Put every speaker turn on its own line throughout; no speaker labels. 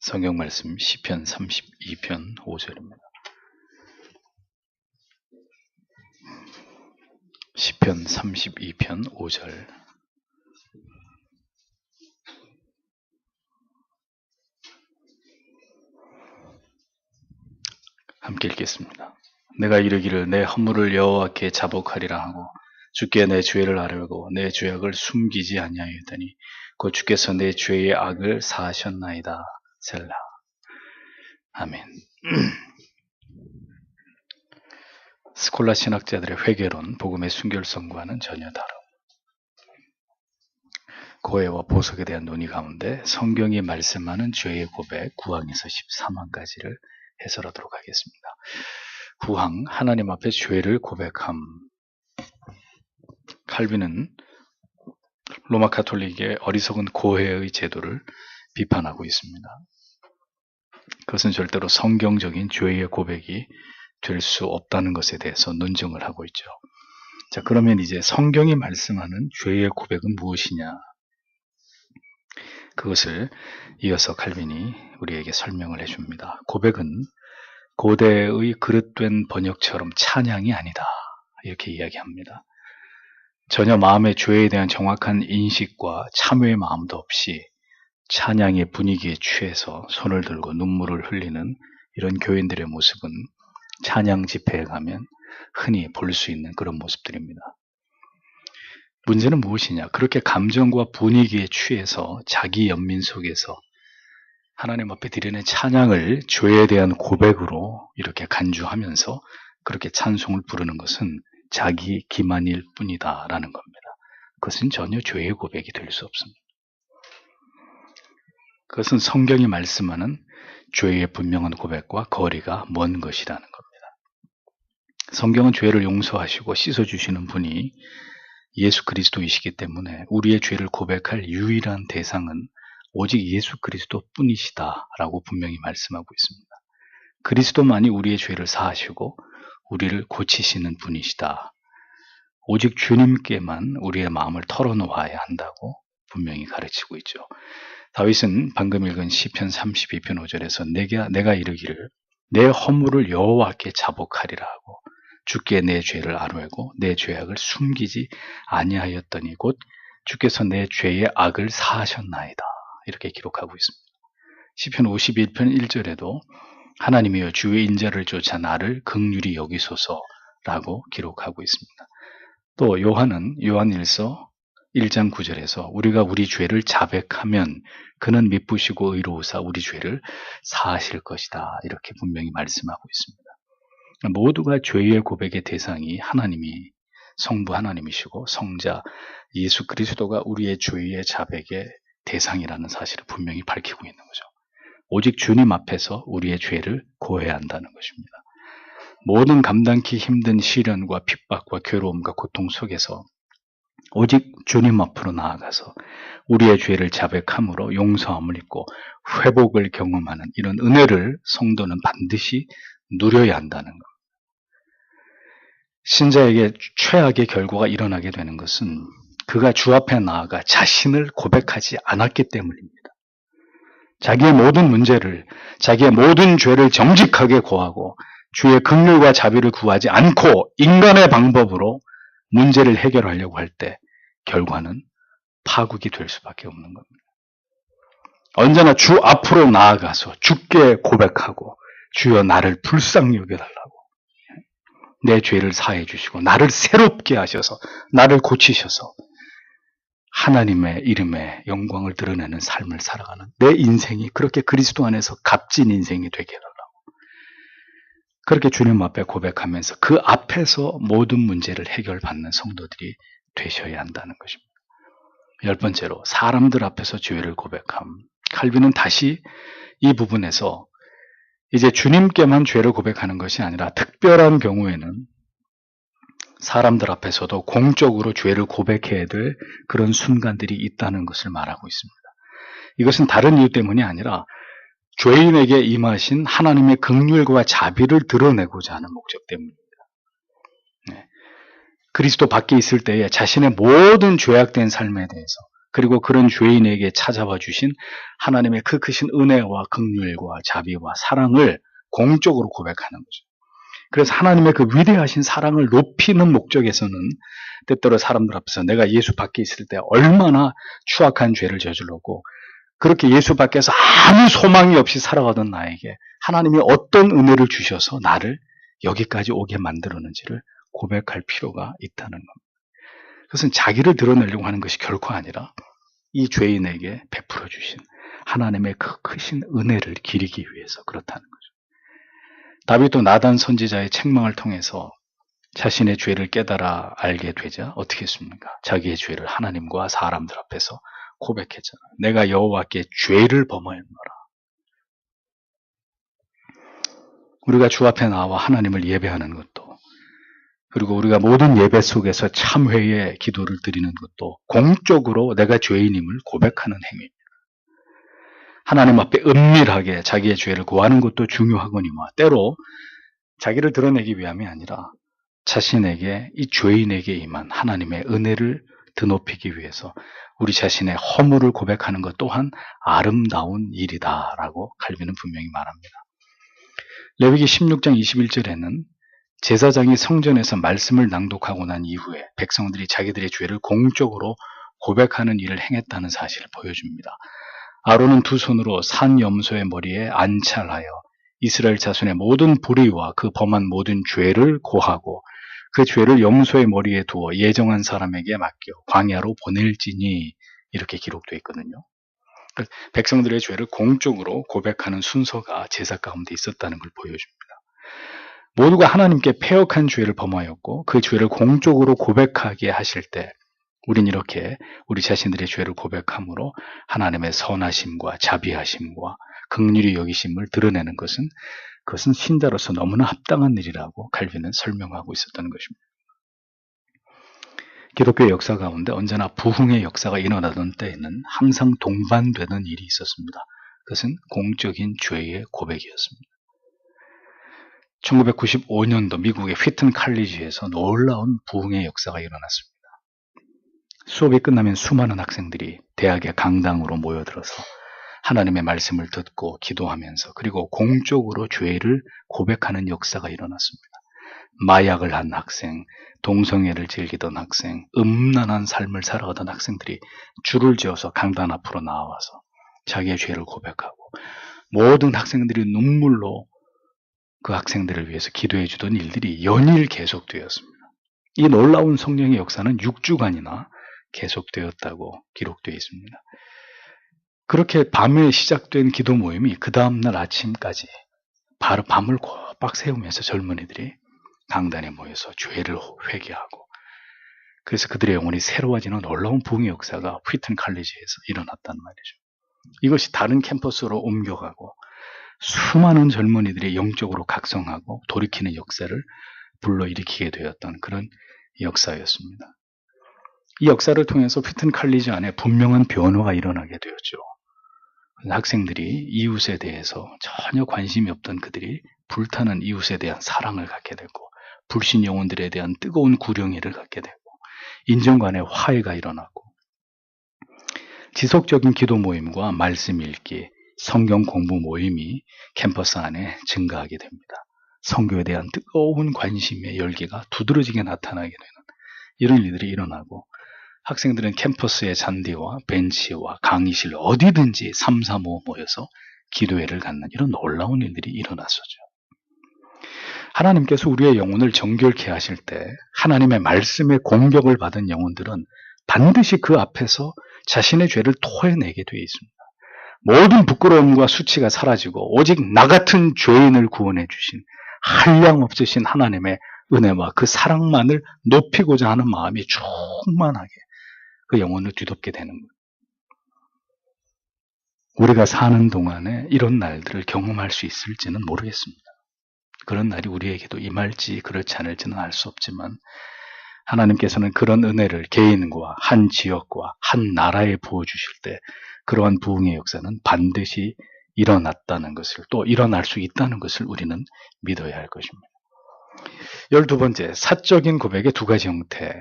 성경 말씀 시편 32편 5절입니다. 시편 32편 5절. 함께 읽겠습니다. 내가 이르기를 내 허물을 여호와께 자복하리라 하고 주께 내 죄를 아뢰고 내 죄악을 숨기지 아니하였더니 곧 주께서 내 죄의 악을 사하셨나이다. 셀라. 아멘. 스콜라 신학자들의 회개론, 복음의 순결성과는 전혀 다른 고해와 보석에 대한 논의 가운데 성경이 말씀하는 죄의 고백, 구항에서 13항까지를 해설하도록 하겠습니다. 구항, 하나님 앞에 죄를 고백함. 칼빈은 로마 가톨릭의 어리석은 고해의 제도를 비판하고 있습니다. 그것은 절대로 성경적인 죄의 고백이 될 수 없다는 것에 대해서 논증을 하고 있죠. 자, 그러면 이제 성경이 말씀하는 죄의 고백은 무엇이냐? 그것을 이어서 칼빈이 우리에게 설명을 해줍니다. 고백은 고대의 그릇된 번역처럼 찬양이 아니다. 이렇게 이야기합니다. 전혀 마음의 죄에 대한 정확한 인식과 참회의 마음도 없이 찬양의 분위기에 취해서 손을 들고 눈물을 흘리는 이런 교인들의 모습은 찬양 집회에 가면 흔히 볼 수 있는 그런 모습들입니다. 문제는 무엇이냐? 그렇게 감정과 분위기에 취해서 자기 연민 속에서 하나님 앞에 드리는 찬양을 죄에 대한 고백으로 이렇게 간주하면서 그렇게 찬송을 부르는 것은 자기 기만일 뿐이다라는 겁니다. 그것은 전혀 죄의 고백이 될 수 없습니다. 그것은 성경이 말씀하는 죄의 분명한 고백과 거리가 먼 것이라는 겁니다. 성경은 죄를 용서하시고 씻어주시는 분이 예수 그리스도이시기 때문에 우리의 죄를 고백할 유일한 대상은 오직 예수 그리스도 뿐이시다라고 분명히 말씀하고 있습니다. 그리스도만이 우리의 죄를 사하시고 우리를 고치시는 분이시다. 오직 주님께만 우리의 마음을 털어놓아야 한다고 분명히 가르치고 있죠. 다윗은 방금 읽은 시편 32편 5절에서 내가 이르기를 내 허물을 여호와께 자복하리라 하고 주께 내 죄를 아뢰고 내 죄악을 숨기지 아니하였더니 곧 주께서 내 죄의 악을 사하셨나이다. 이렇게 기록하고 있습니다. 시편 51편 1절에도 하나님이여 주의 인자를 쫓아 나를 긍휼히 여기소서라고 기록하고 있습니다. 또 요한일서 1장 9절에서 우리가 우리 죄를 자백하면 그는 미쁘시고 의로우사 우리 죄를 사하실 것이다. 이렇게 분명히 말씀하고 있습니다. 모두가 죄의 고백의 대상이 하나님이 성부 하나님이시고 성자 예수 그리스도가 우리의 죄의 자백의 대상이라는 사실을 분명히 밝히고 있는 거죠. 오직 주님 앞에서 우리의 죄를 고해야 한다는 것입니다. 모든 감당기 힘든 시련과 핍박과 괴로움과 고통 속에서 오직 주님 앞으로 나아가서 우리의 죄를 자백함으로 용서함을 입고 회복을 경험하는 이런 은혜를 성도는 반드시 누려야 한다는 것. 신자에게 최악의 결과가 일어나게 되는 것은 그가 주 앞에 나아가 자신을 고백하지 않았기 때문입니다. 자기의 모든 문제를, 자기의 모든 죄를 정직하게 고하고 주의 긍휼과 자비를 구하지 않고 인간의 방법으로 문제를 해결하려고 할 때 결과는 파국이 될 수밖에 없는 겁니다. 언제나 주 앞으로 나아가서 주께 고백하고 주여 나를 불쌍히 여겨달라고 내 죄를 사해 주시고 나를 새롭게 하셔서 나를 고치셔서 하나님의 이름에 영광을 드러내는 삶을 살아가는 내 인생이 그렇게 그리스도 안에서 값진 인생이 되게 해달라고 그렇게 주님 앞에 고백하면서 그 앞에서 모든 문제를 해결받는 성도들이 되셔야 한다는 것입니다. 10번째로 사람들 앞에서 죄를 고백함. 칼빈은 다시 이 부분에서 이제 주님께만 죄를 고백하는 것이 아니라 특별한 경우에는 사람들 앞에서도 공적으로 죄를 고백해야 될 그런 순간들이 있다는 것을 말하고 있습니다. 이것은 다른 이유 때문이 아니라 죄인에게 임하신 하나님의 긍휼과 자비를 드러내고자 하는 목적 때문입니다. 그리스도 밖에 있을 때에 자신의 모든 죄악된 삶에 대해서 그리고 그런 죄인에게 찾아와 주신 하나님의 그 크신 은혜와 긍휼과 자비와 사랑을 공적으로 고백하는 거죠. 그래서 하나님의 그 위대하신 사랑을 높이는 목적에서는 때때로 사람들 앞에서 내가 예수 밖에 있을 때 얼마나 추악한 죄를 저질렀고 그렇게 예수 밖에서 아무 소망이 없이 살아가던 나에게 하나님이 어떤 은혜를 주셔서 나를 여기까지 오게 만들었는지를 고백할 필요가 있다는 겁니다. 그것은 자기를 드러내려고 하는 것이 결코 아니라 이 죄인에게 베풀어 주신 하나님의 그 크신 은혜를 기리기 위해서 그렇다는 거죠. 다윗도 나단 선지자의 책망을 통해서 자신의 죄를 깨달아 알게 되자 어떻게 했습니까? 자기의 죄를 하나님과 사람들 앞에서 고백했잖아요. 내가 여호와께 죄를 범하였노라. 우리가 주 앞에 나와 하나님을 예배하는 것도, 그리고 우리가 모든 예배 속에서 참회의 기도를 드리는 것도 공적으로 내가 죄인임을 고백하는 행위입니다. 하나님 앞에 은밀하게 자기의 죄를 고하는 것도 중요하거니와 때로 자기를 드러내기 위함이 아니라 자신에게 이 죄인에게 임한 하나님의 은혜를 드높이기 위해서 우리 자신의 허물을 고백하는 것 또한 아름다운 일이다라고 칼빈은 분명히 말합니다. 레위기 16장 21절에는 제사장이 성전에서 말씀을 낭독하고 난 이후에 백성들이 자기들의 죄를 공적으로 고백하는 일을 행했다는 사실을 보여줍니다. 아론은 두 손으로 산 염소의 머리에 안찰하여 이스라엘 자손의 모든 불의와 그 범한 모든 죄를 고하고 그 죄를 염소의 머리에 두어 예정한 사람에게 맡겨 광야로 보낼지니 이렇게 기록되어 있거든요. 백성들의 죄를 공적으로 고백하는 순서가 제사 가운데 있었다는 걸 보여줍니다. 모두가 하나님께 패역한 죄를 범하였고 그 죄를 공적으로 고백하게 하실 때 우린 이렇게 우리 자신들의 죄를 고백함으로 하나님의 선하심과 자비하심과 긍휼히 여기심을 드러내는 것은 그것은 신자로서 너무나 합당한 일이라고 칼빈은 설명하고 있었다는 것입니다. 기독교의 역사 가운데 언제나 부흥의 역사가 일어나던 때에는 항상 동반되는 일이 있었습니다. 그것은 공적인 죄의 고백이었습니다. 1995년도 미국의 휘튼 칼리지에서 놀라운 부흥의 역사가 일어났습니다. 수업이 끝나면 수많은 학생들이 대학의 강당으로 모여들어서 하나님의 말씀을 듣고 기도하면서 그리고 공적으로 죄를 고백하는 역사가 일어났습니다. 마약을 한 학생, 동성애를 즐기던 학생, 음란한 삶을 살아가던 학생들이 줄을 지어서 강단 앞으로 나와서 자기의 죄를 고백하고 모든 학생들이 눈물로 그 학생들을 위해서 기도해 주던 일들이 연일 계속되었습니다. 이 놀라운 성령의 역사는 6주간이나 계속되었다고 기록되어 있습니다. 그렇게 밤에 시작된 기도 모임이 그 다음날 아침까지 바로 밤을 꼬박 새우면서 젊은이들이 강단에 모여서 죄를 회개하고 그래서 그들의 영혼이 새로워지는 놀라운 부흥의 역사가 휘튼 칼리지에서 일어났단 말이죠. 이것이 다른 캠퍼스로 옮겨가고 수많은 젊은이들이 영적으로 각성하고 돌이키는 역사를 불러일으키게 되었던 그런 역사였습니다. 이 역사를 통해서 휘튼 칼리지 안에 분명한 변화가 일어나게 되었죠. 학생들이 이웃에 대해서 전혀 관심이 없던 그들이 불타는 이웃에 대한 사랑을 갖게 되고 불신 영혼들에 대한 뜨거운 구령의를 갖게 되고 인정 간의 화해가 일어나고 지속적인 기도 모임과 말씀 읽기, 성경 공부 모임이 캠퍼스 안에 증가하게 됩니다. 성교에 대한 뜨거운 관심의 열기가 두드러지게 나타나게 되는 이런 일들이 일어나고 학생들은 캠퍼스의 잔디와 벤치와 강의실 어디든지 3, 4, 5 모여서 기도회를 갖는 이런 놀라운 일들이 일어났었죠. 하나님께서 우리의 영혼을 정결케 하실 때 하나님의 말씀에 공격을 받은 영혼들은 반드시 그 앞에서 자신의 죄를 토해내게 되어 있습니다. 모든 부끄러움과 수치가 사라지고 오직 나 같은 죄인을 구원해 주신 한량 없으신 하나님의 은혜와 그 사랑만을 높이고자 하는 마음이 충만하게 그 영혼을 뒤덮게 되는 거예요. 우리가 사는 동안에 이런 날들을 경험할 수 있을지는 모르겠습니다. 그런 날이 우리에게도 임할지 그렇지 않을지는 알 수 없지만 하나님께서는 그런 은혜를 개인과 한 지역과 한 나라에 부어주실 때 그러한 부흥의 역사는 반드시 일어났다는 것을 또 일어날 수 있다는 것을 우리는 믿어야 할 것입니다. 12번째, 사적인 고백의 두 가지 형태.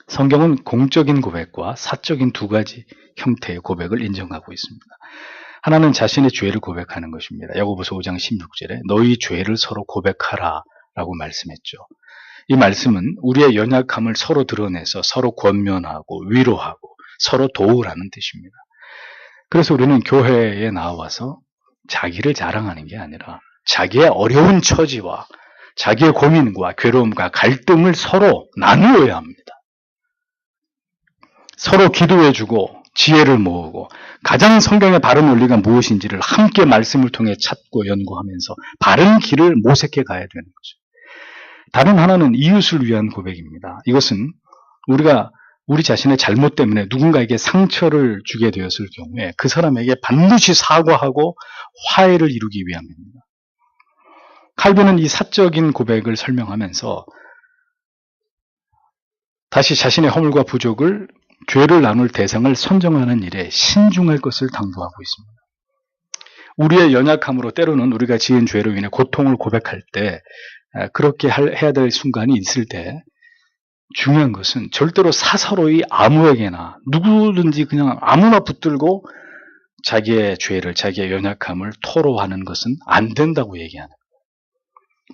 성경은 공적인 고백과 사적인 두 가지 형태의 고백을 인정하고 있습니다. 하나는 자신의 죄를 고백하는 것입니다. 야고보서 5장 16절에 너희 죄를 서로 고백하라 라고 말씀했죠. 이 말씀은 우리의 연약함을 서로 드러내서 서로 권면하고 위로하고 서로 도우라는 뜻입니다. 그래서 우리는 교회에 나와서 자기를 자랑하는 게 아니라 자기의 어려운 처지와 자기의 고민과 괴로움과 갈등을 서로 나누어야 합니다. 서로 기도해주고 지혜를 모으고 가장 성경의 바른 원리가 무엇인지를 함께 말씀을 통해 찾고 연구하면서 바른 길을 모색해 가야 되는 거죠. 다른 하나는 이웃을 위한 고백입니다. 이것은 우리가 우리 자신의 잘못 때문에 누군가에게 상처를 주게 되었을 경우에 그 사람에게 반드시 사과하고 화해를 이루기 위함입니다. 칼빈은 이 사적인 고백을 설명하면서 다시 자신의 허물과 부족을 죄를 나눌 대상을 선정하는 일에 신중할 것을 당부하고 있습니다. 우리의 연약함으로 때로는 우리가 지은 죄로 인해 고통을 고백할 때 그렇게 해야 될 순간이 있을 때 중요한 것은 절대로 사사로이 아무에게나 누구든지 그냥 아무나 붙들고 자기의 죄를, 자기의 연약함을 토로하는 것은 안 된다고 얘기하는 거예요.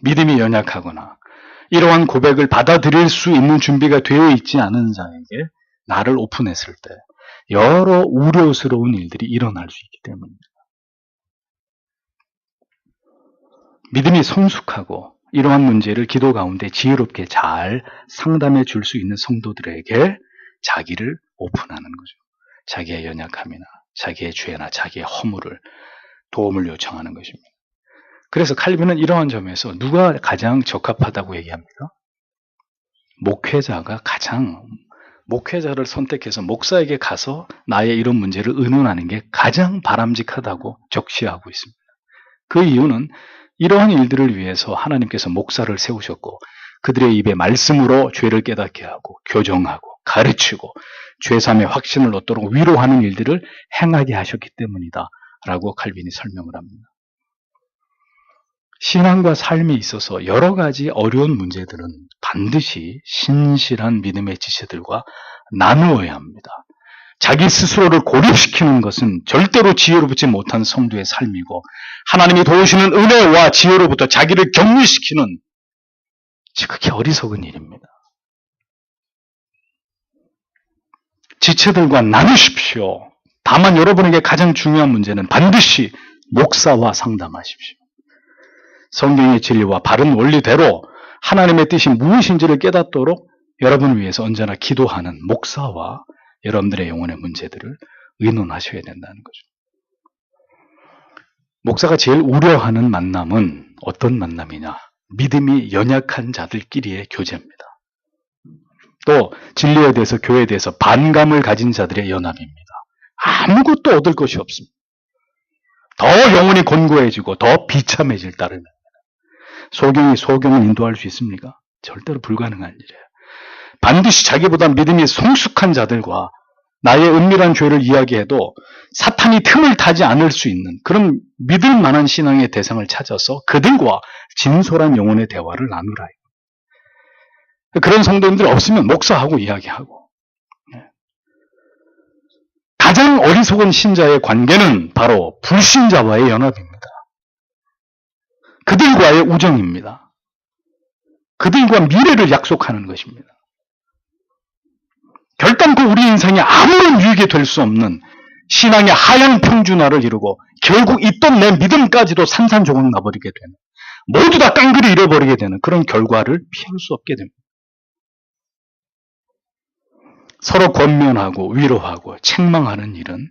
믿음이 연약하거나 이러한 고백을 받아들일 수 있는 준비가 되어 있지 않은 자에게 나를 오픈했을 때 여러 우려스러운 일들이 일어날 수 있기 때문입니다. 믿음이 성숙하고 이러한 문제를 기도 가운데 지혜롭게 잘 상담해 줄 수 있는 성도들에게 자기를 오픈하는 거죠. 자기의 연약함이나 자기의 죄나 자기의 허물을 도움을 요청하는 것입니다. 그래서 칼빈은 이러한 점에서 누가 가장 적합하다고 얘기합니까? 목회자를 선택해서 목사에게 가서 나의 이런 문제를 의논하는 게 가장 바람직하다고 적시하고 있습니다. 그 이유는 이러한 일들을 위해서 하나님께서 목사를 세우셨고 그들의 입에 말씀으로 죄를 깨닫게 하고 교정하고 가르치고 죄삼의 확신을 얻도록 위로하는 일들을 행하게 하셨기 때문이다 라고 칼빈이 설명을 합니다. 신앙과 삶에 있어서 여러 가지 어려운 문제들은 반드시 신실한 믿음의 지체들과 나누어야 합니다. 자기 스스로를 고립시키는 것은 절대로 지혜롭지 못한 성도의 삶이고 하나님이 도우시는 은혜와 지혜로부터 자기를 격리시키는 지극히 어리석은 일입니다. 지체들과 나누십시오. 다만 여러분에게 가장 중요한 문제는 반드시 목사와 상담하십시오. 성경의 진리와 바른 원리대로 하나님의 뜻이 무엇인지를 깨닫도록 여러분을 위해서 언제나 기도하는 목사와 여러분들의 영혼의 문제들을 의논하셔야 된다는 거죠. 목사가 제일 우려하는 만남은 어떤 만남이냐? 믿음이 연약한 자들끼리의 교제입니다. 또 진리에 대해서 교회에 대해서 반감을 가진 자들의 연합입니다. 아무것도 얻을 것이 없습니다. 더 영혼이 곤고해지고 더 비참해질 따름입니다. 소경을 인도할 수 있습니까? 절대로 불가능한 일이에요. 반드시 자기보다 믿음이 성숙한 자들과 나의 은밀한 죄를 이야기해도 사탄이 틈을 타지 않을 수 있는 그런 믿을 만한 신앙의 대상을 찾아서 그들과 진솔한 영혼의 대화를 나누라. 그런 성도님들 없으면 목사하고 이야기하고. 가장 어리석은 신자의 관계는 바로 불신자와의 연합입니다. 그들과의 우정입니다. 그들과 미래를 약속하는 것입니다. 결단코 우리 인생에 아무런 유익이 될 수 없는 신앙의 하향 평준화를 이루고 결국 있던 내 믿음까지도 산산조각 나버리게 되는, 모두 다 깡그리 잃어버리게 되는 그런 결과를 피할 수 없게 됩니다. 서로 권면하고 위로하고 책망하는 일은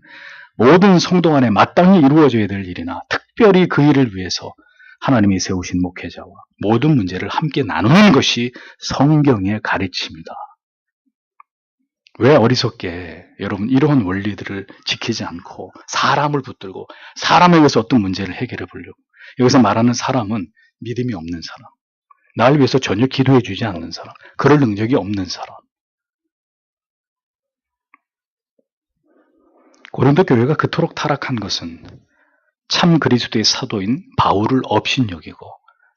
모든 성도 안에 마땅히 이루어져야 될 일이나 특별히 그 일을 위해서 하나님이 세우신 목회자와 모든 문제를 함께 나누는 것이 성경의 가르침이다. 왜 어리석게 여러분 이러한 원리들을 지키지 않고 사람을 붙들고 사람에 의해서 어떤 문제를 해결해 보려고. 여기서 말하는 사람은 믿음이 없는 사람, 나를 위해서 전혀 기도해 주지 않는 사람, 그럴 능력이 없는 사람. 고린도 교회가 그토록 타락한 것은 참 그리스도의 사도인 바울을 업신여기고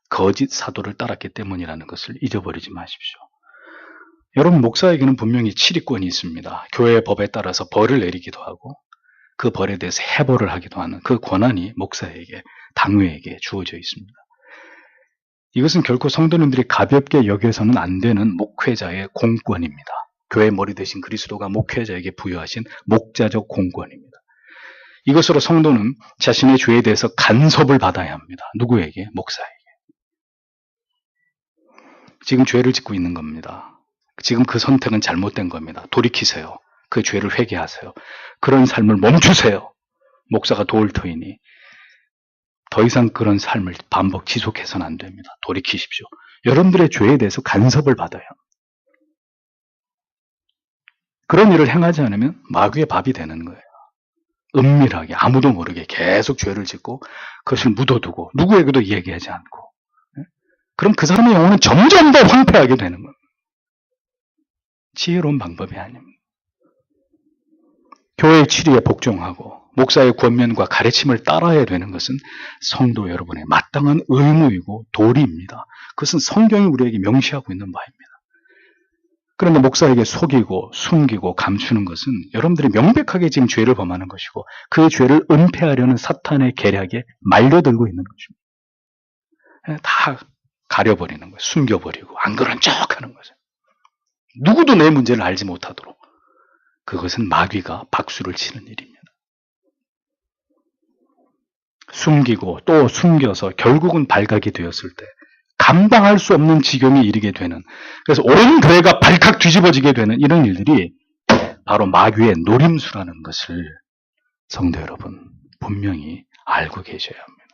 거짓 사도를 따랐기 때문이라는 것을 잊어버리지 마십시오. 여러분, 목사에게는 분명히 치리권이 있습니다. 교회의 법에 따라서 벌을 내리기도 하고 그 벌에 대해서 해벌을 하기도 하는 그 권한이 목사에게, 당회에게 주어져 있습니다. 이것은 결코 성도님들이 가볍게 여겨서는 안 되는 목회자의 공권입니다. 교회의 머리 대신 그리스도가 목회자에게 부여하신 목자적 공권입니다. 이것으로 성도는 자신의 죄에 대해서 간섭을 받아야 합니다. 누구에게? 목사에게. 지금 죄를 짓고 있는 겁니다. 지금 그 선택은 잘못된 겁니다. 돌이키세요. 그 죄를 회개하세요. 그런 삶을 멈추세요. 목사가 도울 터이니 더 이상 그런 삶을 반복 지속해서는 안 됩니다. 돌이키십시오. 여러분들의 죄에 대해서 간섭을 받아야 합니다. 그런 일을 행하지 않으면 마귀의 밥이 되는 거예요. 은밀하게 아무도 모르게 계속 죄를 짓고 그것을 묻어두고 누구에게도 얘기하지 않고, 그럼 그 사람의 영혼은 점점 더 황폐하게 되는 겁니다. 지혜로운 방법이 아닙니다. 교회의 치리에 복종하고 목사의 권면과 가르침을 따라야 되는 것은 성도 여러분의 마땅한 의무이고 도리입니다. 그것은 성경이 우리에게 명시하고 있는 바입니다. 그런데 목사에게 속이고 숨기고 감추는 것은 여러분들이 명백하게 지금 죄를 범하는 것이고 그 죄를 은폐하려는 사탄의 계략에 말려들고 있는 것입니다. 다 가려버리는 거예요. 숨겨버리고 안 그런 척하는 거죠. 누구도 내 문제를 알지 못하도록. 그것은 마귀가 박수를 치는 일입니다. 숨기고 또 숨겨서 결국은 발각이 되었을 때 감당할 수 없는 지경에 이르게 되는, 그래서 온 교회가 발칵 뒤집어지게 되는 이런 일들이 바로 마귀의 노림수라는 것을 성도 여러분 분명히 알고 계셔야 합니다.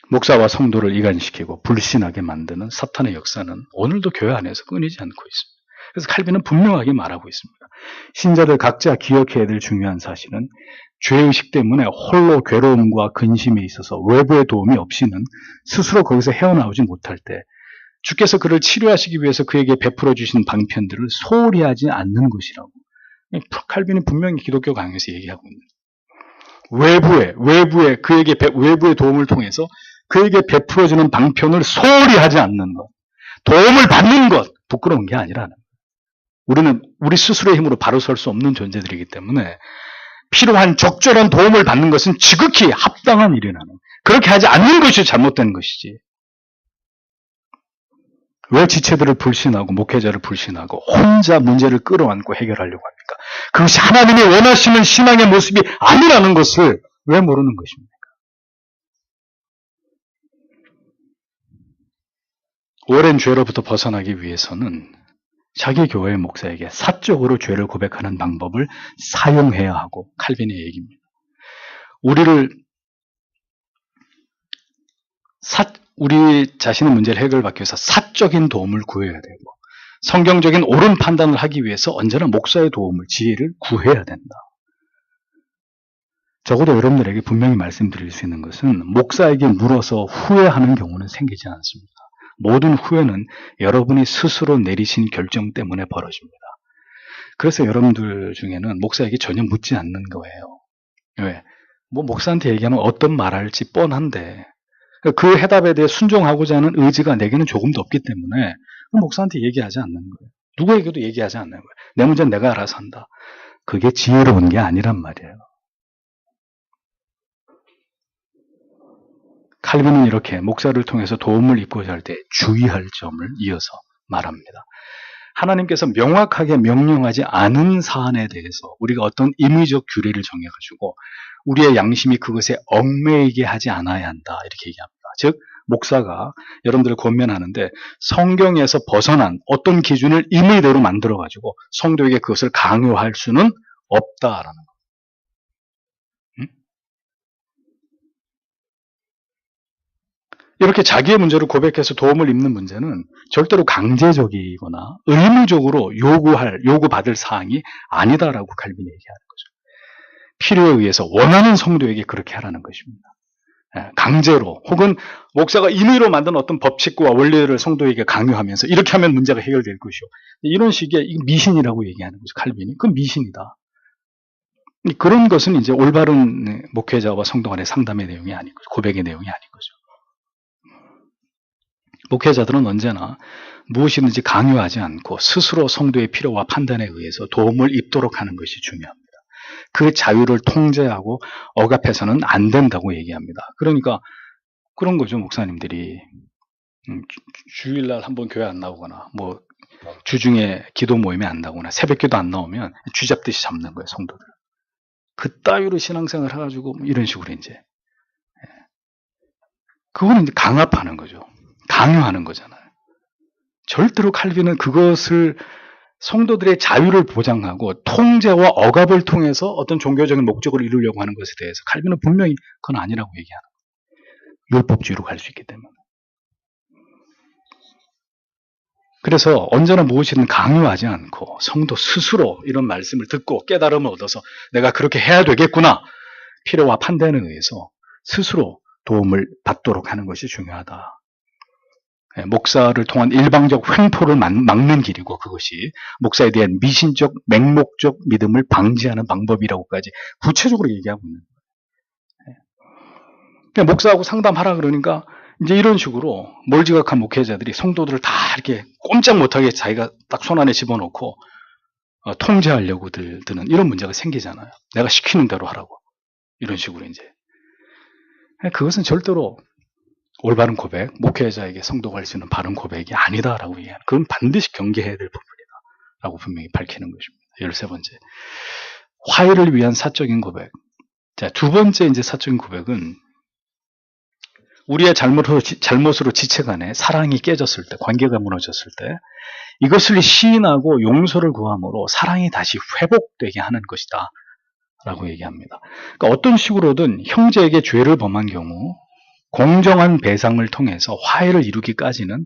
목사와 성도를 이간시키고 불신하게 만드는 사탄의 역사는 오늘도 교회 안에서 끊이지 않고 있습니다. 그래서 칼빈은 분명하게 말하고 있습니다. 신자들 각자 기억해야 될 중요한 사실은 죄의식 때문에 홀로 괴로움과 근심에 있어서 외부의 도움이 없이는 스스로 거기서 헤어나오지 못할 때 주께서 그를 치료하시기 위해서 그에게 베풀어 주신 방편들을 소홀히 하지 않는 것이라고 칼빈이 분명히 기독교 강의에서 얘기하고 있는, 외부의 그에게 외부의 도움을 통해서 그에게 베풀어주는 방편을 소홀히 하지 않는 것, 도움을 받는 것, 부끄러운 게 아니라는 거예요. 우리는 우리 스스로의 힘으로 바로 설 수 없는 존재들이기 때문에 필요한 적절한 도움을 받는 것은 지극히 합당한 일이라는, 그렇게 하지 않는 것이 잘못된 것이지. 왜 지체들을 불신하고 목회자를 불신하고 혼자 문제를 끌어안고 해결하려고 합니까? 그것이 하나님이 원하시는 신앙의 모습이 아니라는 것을 왜 모르는 것입니까? 오랜 죄로부터 벗어나기 위해서는 자기 교회의 목사에게 사적으로 죄를 고백하는 방법을 사용해야 하고, 칼빈의 얘기입니다. 우리 자신의 문제를 해결받기 위해서 사적인 도움을 구해야 되고, 성경적인 옳은 판단을 하기 위해서 언제나 목사의 도움을, 지혜를 구해야 된다. 적어도 여러분들에게 분명히 말씀드릴 수 있는 것은 목사에게 물어서 후회하는 경우는 생기지 않습니다. 모든 후회는 여러분이 스스로 내리신 결정 때문에 벌어집니다. 그래서 여러분들 중에는 목사에게 전혀 묻지 않는 거예요. 왜? 목사한테 얘기하면 어떤 말할지 뻔한데 그 해답에 대해 순종하고자 하는 의지가 내게는 조금도 없기 때문에 목사한테 얘기하지 않는 거예요. 누구에게도 얘기하지 않는 거예요. 내 문제는 내가 알아서 한다. 그게 지혜로운 게 아니란 말이에요. 칼빈은 이렇게 목사를 통해서 도움을 입고자 할 때 주의할 점을 이어서 말합니다. 하나님께서 명확하게 명령하지 않은 사안에 대해서 우리가 어떤 임의적 규례를 정해가지고 우리의 양심이 그것에 얽매이게 하지 않아야 한다, 이렇게 얘기합니다. 즉 목사가 여러분들을 권면하는데 성경에서 벗어난 어떤 기준을 임의대로 만들어가지고 성도에게 그것을 강요할 수는 없다라는 거예요. 이렇게 자기의 문제를 고백해서 도움을 입는 문제는 절대로 강제적이거나 의무적으로 요구받을 사항이 아니다라고 칼빈이 얘기하는 거죠. 필요에 의해서 원하는 성도에게 그렇게 하라는 것입니다. 강제로 혹은 목사가 임의로 만든 어떤 법칙과 원리를 성도에게 강요하면서 이렇게 하면 문제가 해결될 것이요, 이런 식의 미신이라고 얘기하는 거죠. 칼빈이. 그건 미신이다. 그런 것은 이제 올바른 목회자와 성도 간의 상담의 내용이 아닌 거죠. 고백의 내용이 아닌 거죠. 목회자들은 언제나 무엇이든지 강요하지 않고 스스로 성도의 필요와 판단에 의해서 도움을 입도록 하는 것이 중요합니다. 그 자유를 통제하고 억압해서는 안 된다고 얘기합니다. 그러니까 그런 거죠, 목사님들이. 주일날 한번 교회 안 나오거나, 뭐, 주중에 기도 모임에 안 나오거나, 새벽 기도 안 나오면 쥐잡듯이 잡는 거예요, 성도들. 그따위로 신앙생활 해가지고, 이런 식으로 이제. 그거는 이제 강압하는 거죠. 강요하는 거잖아요. 절대로 칼빈은 그것을 성도들의 자유를 보장하고 통제와 억압을 통해서 어떤 종교적인 목적을 이루려고 하는 것에 대해서 칼빈은 분명히 그건 아니라고 얘기하는 거예요. 율법주의로 갈 수 있기 때문에. 그래서 언제나 무엇이든 강요하지 않고 성도 스스로 이런 말씀을 듣고 깨달음을 얻어서 내가 그렇게 해야 되겠구나. 필요와 판단에 의해서 스스로 도움을 받도록 하는 것이 중요하다. 목사를 통한 일방적 횡포를 막는 길이고 그것이 목사에 대한 미신적, 맹목적 믿음을 방지하는 방법이라고까지 구체적으로 얘기하고 있는 거예요. 목사하고 상담하라 그러니까 이제 이런 식으로 몰지각한 목회자들이 성도들을 다 이렇게 꼼짝 못하게 자기가 딱 손 안에 집어넣고 통제하려고 드는 이런 문제가 생기잖아요. 내가 시키는 대로 하라고. 이런 식으로 이제. 그것은 절대로 올바른 고백, 목회자에게 성도가 할 수 있는 바른 고백이 아니다라고 얘기하는. 그건 반드시 경계해야 될 부분이다라고 분명히 밝히는 것입니다. 13번째. 화해를 위한 사적인 고백. 자, 두 번째 이제 사적인 고백은 우리의 잘못으로 지체간에 사랑이 깨졌을 때, 관계가 무너졌을 때 이것을 시인하고 용서를 구함으로 사랑이 다시 회복되게 하는 것이다 라고 얘기합니다. 그러니까 어떤 식으로든 형제에게 죄를 범한 경우 공정한 배상을 통해서 화해를 이루기까지는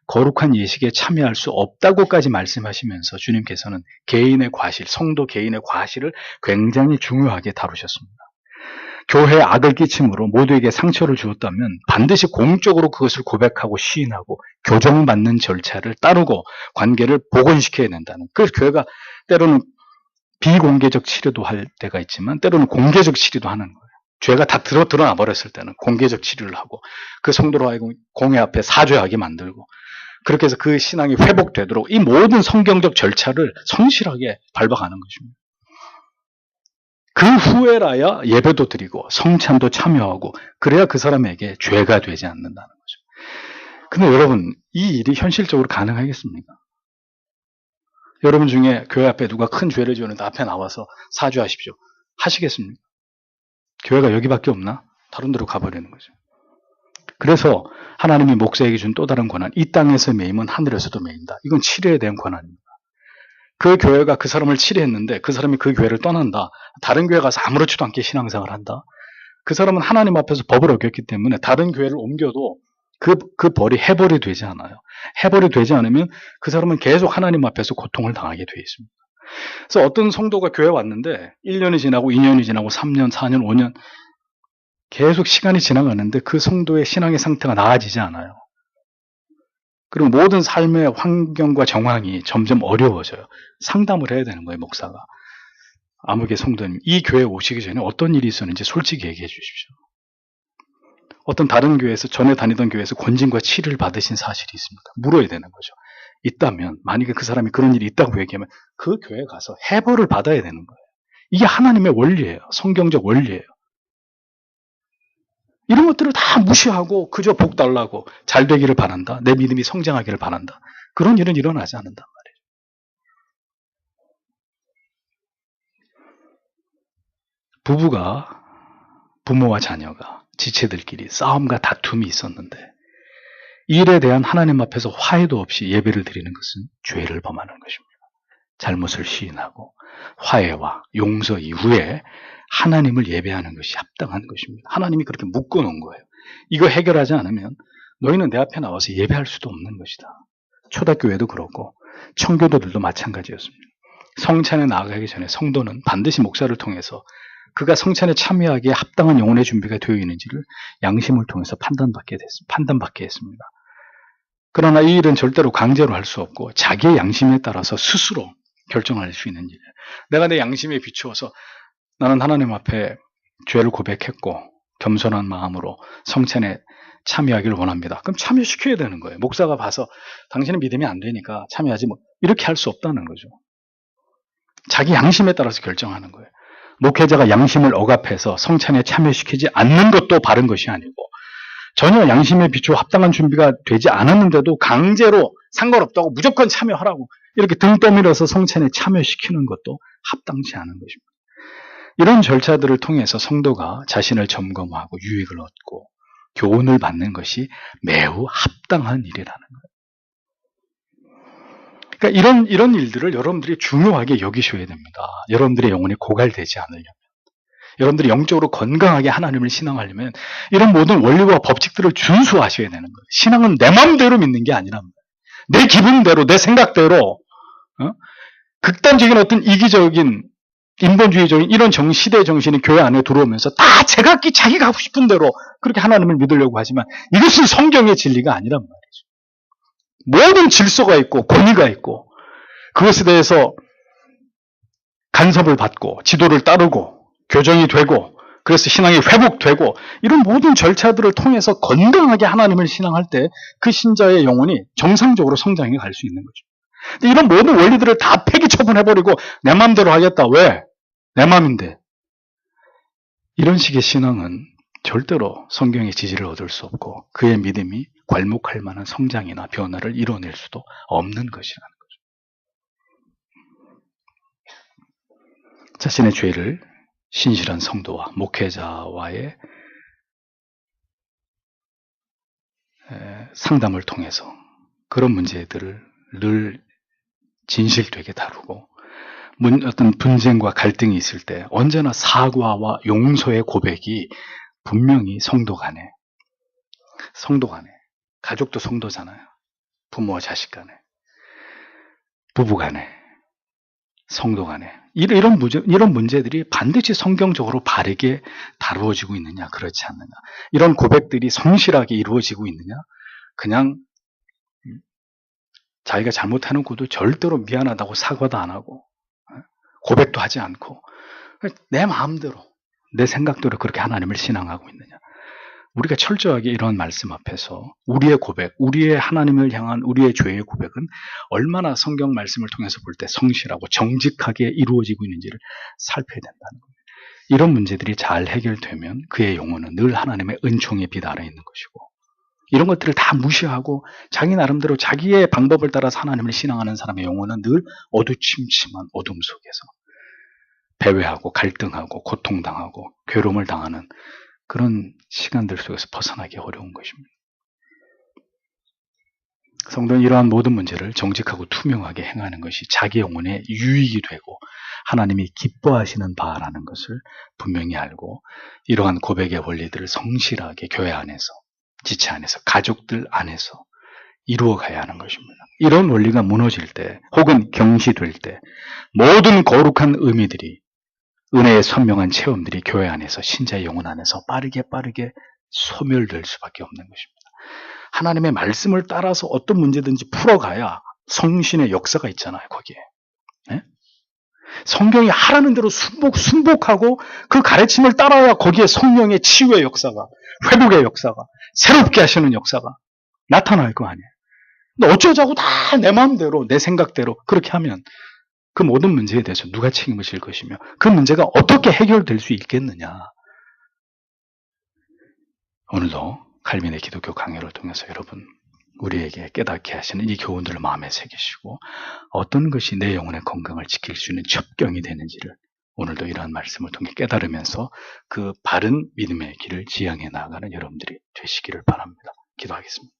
거룩한 예식에 참여할 수 없다고까지 말씀하시면서 주님께서는 개인의 과실, 성도 개인의 과실을 굉장히 중요하게 다루셨습니다. 교회에 악을 끼침으로 모두에게 상처를 주었다면 반드시 공적으로 그것을 고백하고 시인하고 교정받는 절차를 따르고 관계를 복원시켜야 된다는. 그래서 교회가 때로는 비공개적 치료도 할 때가 있지만 때로는 공개적 치료도 하는 거예요. 죄가 다 드러나 버렸을 때는 공개적 치료를 하고 그 성도로 하여금 공회 앞에 사죄하게 만들고 그렇게 해서 그 신앙이 회복되도록 이 모든 성경적 절차를 성실하게 밟아가는 것입니다. 그 후에라야 예배도 드리고 성찬도 참여하고 그래야 그 사람에게 죄가 되지 않는다는 거죠. 근데 여러분 이 일이 현실적으로 가능하겠습니까? 여러분 중에 교회 앞에 누가 큰 죄를 지었는데 앞에 나와서 사죄하십시오. 하시겠습니까? 교회가 여기밖에 없나? 다른 데로 가버리는 거죠. 그래서 하나님이 목사에게 준 또 다른 권한, 이 땅에서 매이면 하늘에서도 매인다. 이건 치료에 대한 권한입니다. 그 교회가 그 사람을 치료했는데 그 사람이 그 교회를 떠난다. 다른 교회 가서 아무렇지도 않게 신앙생활을 한다. 그 사람은 하나님 앞에서 법을 어겼기 때문에 다른 교회를 옮겨도 그 벌이 해벌이 되지 않아요. 해벌이 되지 않으면 그 사람은 계속 하나님 앞에서 고통을 당하게 되어 있습니다. 그래서 어떤 성도가 교회에 왔는데 1년이 지나고 2년이 지나고 3년, 4년, 5년 계속 시간이 지나가는데 그 성도의 신앙의 상태가 나아지지 않아요. 그리고 모든 삶의 환경과 정황이 점점 어려워져요. 상담을 해야 되는 거예요, 목사가. 아무개 성도님, 이 교회에 오시기 전에 어떤 일이 있었는지 솔직히 얘기해 주십시오. 어떤 다른 교회에서, 전에 다니던 교회에서 권징과 치료를 받으신 사실이 있습니까? 물어야 되는 거죠. 있다면, 만약에 그 사람이 그런 일이 있다고 얘기하면 그 교회에 가서 해벌을 받아야 되는 거예요. 이게 하나님의 원리예요. 성경적 원리예요. 이런 것들을 다 무시하고 그저 복 달라고 잘 되기를 바란다. 내 믿음이 성장하기를 바란다. 그런 일은 일어나지 않는단 말이에요. 부부가, 부모와 자녀가, 지체들끼리 싸움과 다툼이 있었는데 이 일에 대한 하나님 앞에서 화해도 없이 예배를 드리는 것은 죄를 범하는 것입니다. 잘못을 시인하고 화해와 용서 이후에 하나님을 예배하는 것이 합당한 것입니다. 하나님이 그렇게 묶어놓은 거예요. 이거 해결하지 않으면 너희는 내 앞에 나와서 예배할 수도 없는 것이다. 초대교회도 그렇고 청교도들도 마찬가지였습니다. 성찬에 나아가기 전에 성도는 반드시 목사를 통해서 그가 성찬에 참여하기에 합당한 영혼의 준비가 되어 있는지를 양심을 통해서 판단받게 했습니다. 그러나 이 일은 절대로 강제로 할 수 없고 자기의 양심에 따라서 스스로 결정할 수 있는 일이에요. 내가 내 양심에 비추어서 나는 하나님 앞에 죄를 고백했고 겸손한 마음으로 성찬에 참여하기를 원합니다. 그럼 참여시켜야 되는 거예요. 목사가 봐서 당신은 믿음이 안 되니까 참여하지 뭐 이렇게 할 수 없다는 거죠. 자기 양심에 따라서 결정하는 거예요. 목회자가 양심을 억압해서 성찬에 참여시키지 않는 것도 바른 것이 아니고 전혀 양심에 비추어 합당한 준비가 되지 않았는데도 강제로 상관없다고 무조건 참여하라고 이렇게 등 떠밀어서 성찬에 참여시키는 것도 합당치 않은 것입니다. 이런 절차들을 통해서 성도가 자신을 점검하고 유익을 얻고 교훈을 받는 것이 매우 합당한 일이라는 거예요. 그러니까 이런 일들을 여러분들이 중요하게 여기셔야 됩니다. 여러분들의 영혼이 고갈되지 않으려면, 여러분들이 영적으로 건강하게 하나님을 신앙하려면 이런 모든 원리와 법칙들을 준수하셔야 되는 거예요. 신앙은 내 마음대로 믿는 게 아니란 말이에요. 내 기분대로, 내 생각대로, 극단적인 어떤 이기적인 인본주의적인 이런 시대의 정신이 교회 안에 들어오면서 다 제각기 자기가 하고 싶은 대로 그렇게 하나님을 믿으려고 하지만 이것은 성경의 진리가 아니란 말이죠. 모든 질서가 있고 권위가 있고 그것에 대해서 간섭을 받고 지도를 따르고 교정이 되고 그래서 신앙이 회복되고 이런 모든 절차들을 통해서 건강하게 하나님을 신앙할 때 그 신자의 영혼이 정상적으로 성장해 갈 수 있는 거죠. 근데 이런 모든 원리들을 다 폐기 처분해버리고 내 마음대로 하겠다. 왜? 내 마음인데. 이런 식의 신앙은 절대로 성경의 지지를 얻을 수 없고 그의 믿음이 괄목할 만한 성장이나 변화를 이뤄낼 수도 없는 것이라는 거죠. 자신의 죄를 신실한 성도와 목회자와의 상담을 통해서 그런 문제들을 늘 진실되게 다루고 어떤 분쟁과 갈등이 있을 때 언제나 사과와 용서의 고백이 분명히 성도 간에 가족도 성도잖아요. 부모와 자식 간에 부부 간에 성도 간에 이런 문제들이 반드시 성경적으로 바르게 다루어지고 있느냐 그렇지 않느냐 이런 고백들이 성실하게 이루어지고 있느냐 그냥 자기가 잘못해놓고도 절대로 미안하다고 사과도 안 하고 고백도 하지 않고 내 마음대로 내 생각대로 그렇게 하나님을 신앙하고 있느냐. 우리가 철저하게 이런 말씀 앞에서 우리의 고백, 우리의 하나님을 향한 우리의 죄의 고백은 얼마나 성경 말씀을 통해서 볼 때 성실하고 정직하게 이루어지고 있는지를 살펴야 된다는 겁니다. 이런 문제들이 잘 해결되면 그의 영혼은 늘 하나님의 은총의 빛 아래 있는 것이고 이런 것들을 다 무시하고 자기 나름대로 자기의 방법을 따라서 하나님을 신앙하는 사람의 영혼은 늘 어두침침한 어둠 속에서 배회하고 갈등하고 고통당하고 괴로움을 당하는 그런 시간들 속에서 벗어나기 어려운 것입니다. 성도는 이러한 모든 문제를 정직하고 투명하게 행하는 것이 자기 영혼의 유익이 되고 하나님이 기뻐하시는 바라는 것을 분명히 알고 이러한 고백의 원리들을 성실하게 교회 안에서 지체 안에서 가족들 안에서 이루어가야 하는 것입니다. 이런 원리가 무너질 때 혹은 경시될 때 모든 거룩한 의미들이 은혜의 선명한 체험들이 교회 안에서 신자의 영혼 안에서 빠르게 소멸될 수밖에 없는 것입니다. 하나님의 말씀을 따라서 어떤 문제든지 풀어가야 성신의 역사가 있잖아요. 거기에. 네? 성경이 하라는 대로 순복하고 그 가르침을 따라야 거기에 성령의 치유의 역사가 회복의 역사가 새롭게 하시는 역사가 나타날 거 아니에요. 근데 어쩌자고 다 내 마음대로 내 생각대로 그렇게 하면 그 모든 문제에 대해서 누가 책임을 질 것이며 그 문제가 어떻게 해결될 수 있겠느냐. 오늘도 칼빈의 기독교 강해를 통해서 여러분 우리에게 깨닫게 하시는 이 교훈들을 마음에 새기시고 어떤 것이 내 영혼의 건강을 지킬 수 있는 첩경이 되는지를 오늘도 이러한 말씀을 통해 깨달으면서 그 바른 믿음의 길을 지향해 나가는 여러분들이 되시기를 바랍니다. 기도하겠습니다.